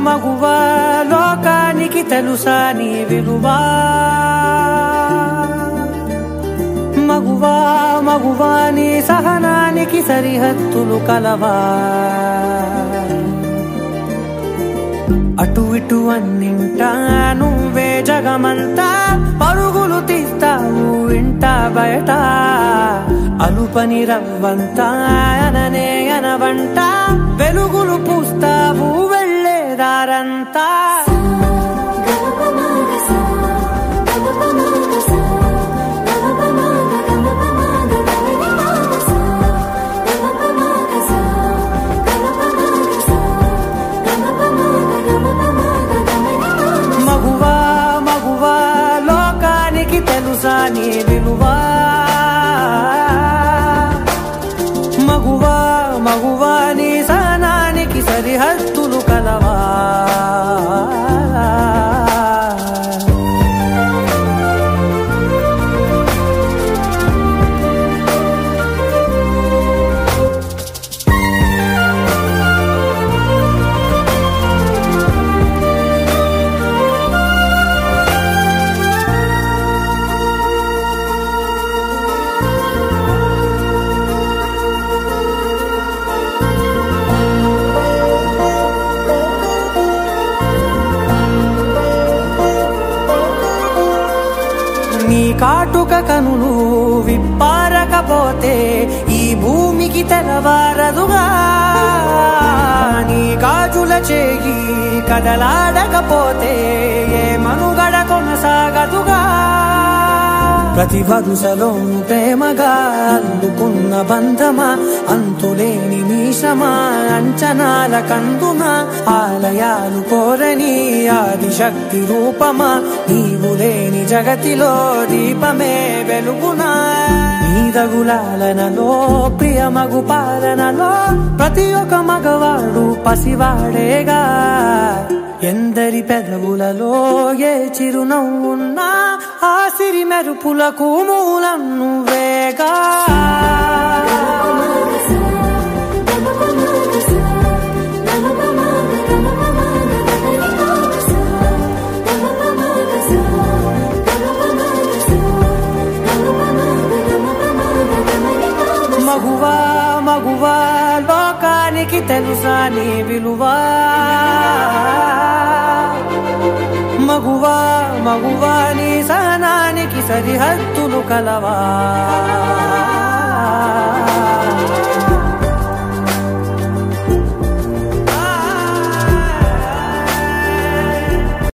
మగువా లోకానికి తెలుసా నీ విలువా మగువా మగువా నీ సహనానికి సరిహద్దులు కలవా అటు ఇటు అన్నింటా నువ్వే జగమంతా పరుగులు తీస్తావు ఇంట బయట అలుపని రవ్వంతా అననే అనవంట వెలుగులు పూస్తావు వెళ్ళేదారంతా మగువా మగువా లోకానికి తెలుసా నీ విలువా మగువా మగువా నీ సహనానికి సరిహద్దులు కలవా నీ కాటుక కనులు విప్పారకపోతే ఈ భూమికి తెలవారదుగా నీ గాజుల చేయి కదలాడకపోతే ఏ మనుగడ కొనసాగదుగా ప్రతి వరుసలోను ప్రేమగా అల్లుకున్న బంధమా అంతులేని మీషమా అంచనాల కందున ఆలయాలు కోరని ఆదిశక్తి రూపమా నీవు లేని జగతిలో దీపమే వెలుగునా నీదగులాలనలో ప్రియమగు పాలనలో ప్రతి ఒక్క మగవాడు పసివాడేగా ఎందరి పెదవులలో ఏ చిరునవ్వున్నా ఆ సిరి మెరుపులకు మూలం నువ్వేగా మగువా మగువా లోకానికి తెలుసా నీ విలువా మగువా మగువా నీ సహనానికి సరిహద్దులు కలవా